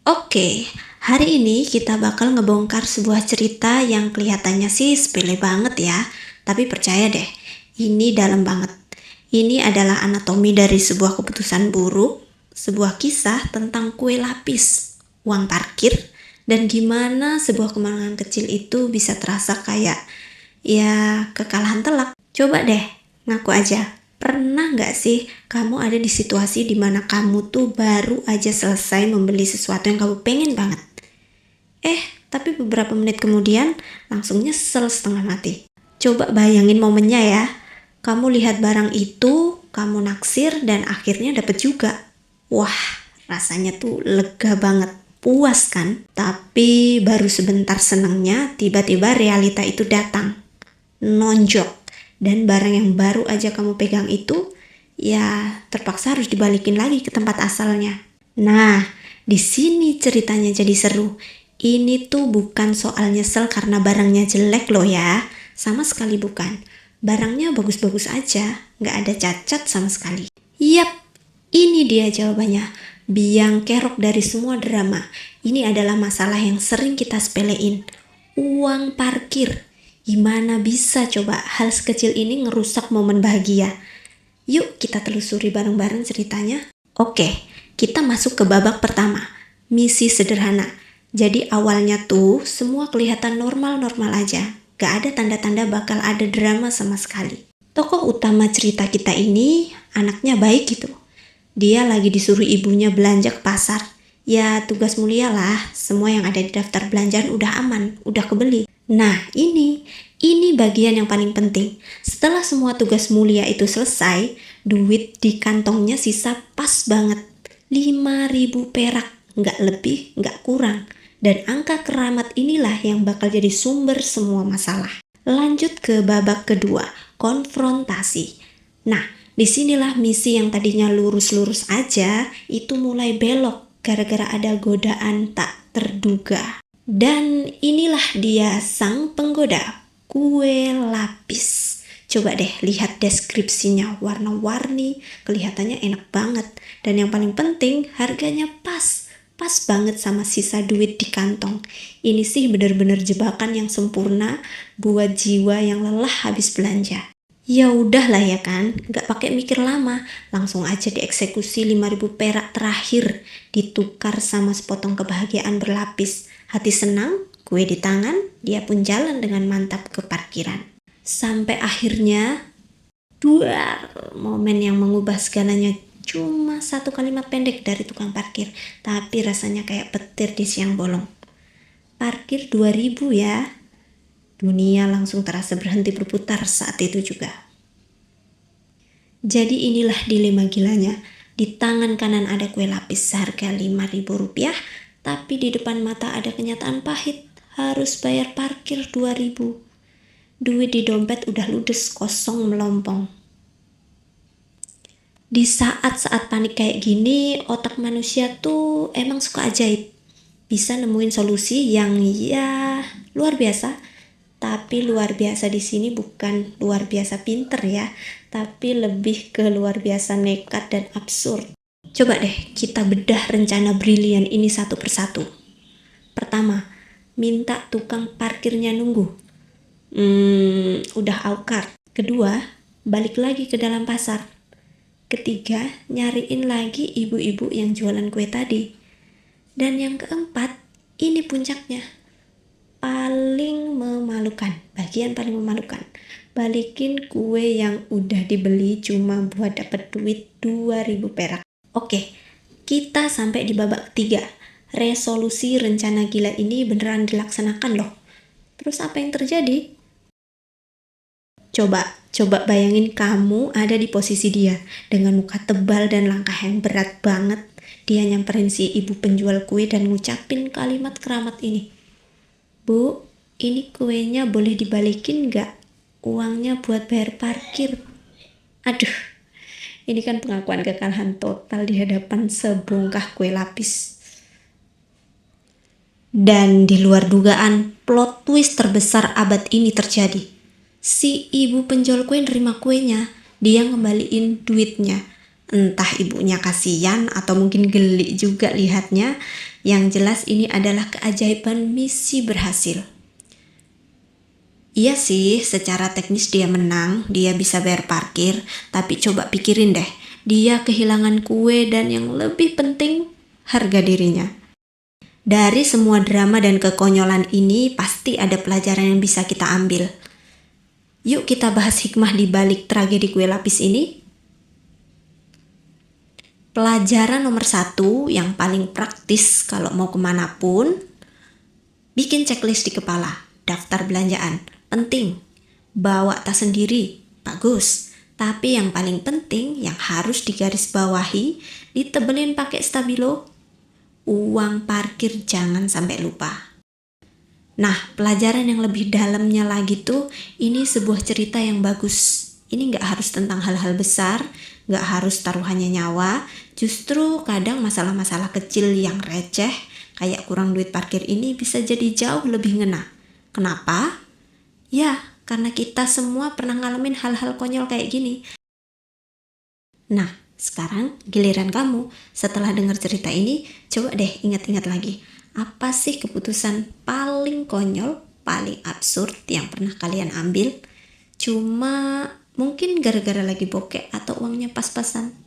Oke, hari ini kita bakal ngebongkar sebuah cerita yang kelihatannya sih sepele banget ya. Tapi percaya deh, ini dalam banget. Ini adalah anatomi dari sebuah keputusan buruk, sebuah kisah tentang kue lapis, uang parkir, dan gimana sebuah kemenangan kecil itu bisa terasa kayak, ya, kekalahan telak. Coba deh, ngaku aja. Pernah nggak sih kamu ada di situasi dimana kamu tuh baru aja selesai membeli sesuatu yang kamu pengen banget? Tapi beberapa menit kemudian langsung nyesel setengah mati. Coba bayangin momennya ya. Kamu lihat barang itu, kamu naksir dan akhirnya dapet juga. Wah, rasanya tuh lega banget. Puas kan? Tapi baru sebentar senengnya, tiba-tiba realita itu datang. Nonjok. Dan barang yang baru aja kamu pegang itu, ya terpaksa harus dibalikin lagi ke tempat asalnya. Nah, di sini ceritanya jadi seru. Ini tuh bukan soal nyesel karena barangnya jelek loh ya. Sama sekali bukan. Barangnya bagus-bagus aja, nggak ada cacat sama sekali. Yap, ini dia jawabannya. Biang kerok dari semua drama. Ini adalah masalah yang sering kita sepelein. Uang parkir. Gimana bisa coba hal sekecil ini ngerusak momen bahagia? Yuk kita telusuri bareng-bareng ceritanya. Oke, kita masuk ke babak pertama. Misi sederhana. Jadi awalnya tuh semua kelihatan normal-normal aja. Gak ada tanda-tanda bakal ada drama sama sekali. Tokoh utama cerita kita ini anaknya baik gitu. Dia lagi disuruh ibunya belanja ke pasar. Ya tugas mulia lah, semua yang ada di daftar belanjaan udah aman, udah kebeli. Nah ini bagian yang paling penting. Setelah semua tugas mulia itu selesai, duit di kantongnya sisa pas banget. 5.000 perak, nggak lebih, nggak kurang. Dan angka keramat inilah yang bakal jadi sumber semua masalah. Lanjut ke babak kedua, konfrontasi. Nah, disinilah misi yang tadinya lurus-lurus aja, itu mulai belok gara-gara ada godaan tak terduga. Dan inilah dia sang penggoda, kue lapis. Coba deh lihat deskripsinya, warna-warni, kelihatannya enak banget. Dan yang paling penting, harganya pas banget sama sisa duit di kantong. Ini sih bener-bener jebakan yang sempurna buat jiwa yang lelah habis belanja. Ya udahlah ya kan, gak pakai mikir lama, langsung aja dieksekusi 5.000 perak terakhir, ditukar sama sepotong kebahagiaan berlapis. Hati senang, kue di tangan, dia pun jalan dengan mantap ke parkiran. Sampai akhirnya, duar, momen yang mengubah segalanya. Cuma satu kalimat pendek dari tukang parkir, tapi rasanya kayak petir di siang bolong. Parkir 2.000 ya. Dunia langsung terasa berhenti berputar saat itu juga. Jadi inilah dilema gilanya. Di tangan kanan ada kue lapis seharga 5.000 rupiah, tapi di depan mata ada kenyataan pahit. Harus bayar parkir 2.000. Duit di dompet udah ludes, kosong, melompong. Di saat-saat panik kayak gini, otak manusia tuh emang suka ajaib. Bisa nemuin solusi yang ya luar biasa. Tapi luar biasa di sini bukan luar biasa pinter ya, tapi lebih ke luar biasa nekat dan absurd. Coba deh kita bedah rencana brilian ini satu persatu. Pertama, minta tukang parkirnya nunggu. Udah aukar. Kedua, balik lagi ke dalam pasar. Ketiga, nyariin lagi ibu-ibu yang jualan kue tadi. Dan yang keempat, ini puncaknya. Bagian paling memalukan. Balikin kue yang udah dibeli cuma buat dapet duit 2.000 perak. Oke, kita sampai di babak ketiga. Resolusi rencana gila ini beneran dilaksanakan loh. Terus apa yang terjadi? Coba bayangin kamu ada di posisi dia. Dengan muka tebal dan langkah yang berat banget. Dia nyamperin si ibu penjual kue dan ngucapin kalimat keramat ini. Bu, ini kuenya boleh dibalikin gak? Uangnya buat bayar parkir. Aduh, ini kan pengakuan kekalahan total di hadapan sebongkah kue lapis. Dan di luar dugaan, plot twist terbesar abad ini terjadi. Si ibu penjual kue nerima kuenya, dia ngembaliin duitnya. Entah ibunya kasihan atau mungkin geli juga lihatnya. Yang jelas ini adalah keajaiban misi berhasil. Iya sih, secara teknis dia menang, dia bisa bayar parkir, tapi coba pikirin deh, dia kehilangan kue dan yang lebih penting, harga dirinya. Dari semua drama dan kekonyolan ini, pasti ada pelajaran yang bisa kita ambil. Yuk kita bahas hikmah di balik tragedi kue lapis ini. Pelajaran nomor 1 yang paling praktis kalau mau kemanapun, bikin checklist di kepala, daftar belanjaan, penting. Bawa tas sendiri, bagus. Tapi yang paling penting, yang harus digarisbawahi, ditebelin pakai stabilo, uang parkir jangan sampai lupa. Nah, pelajaran yang lebih dalamnya lagi tuh, ini sebuah cerita yang bagus. Ini nggak harus tentang hal-hal besar, nggak harus taruhannya nyawa, justru kadang masalah-masalah kecil yang receh, kayak kurang duit parkir ini bisa jadi jauh lebih ngena. Kenapa? Ya, karena kita semua pernah ngalamin hal-hal konyol kayak gini. Nah, sekarang giliran kamu. Setelah dengar cerita ini, coba deh ingat-ingat lagi. Apa sih keputusan paling konyol, paling absurd yang pernah kalian ambil? Cuma mungkin gara-gara lagi bokeh atau uangnya pas-pasan.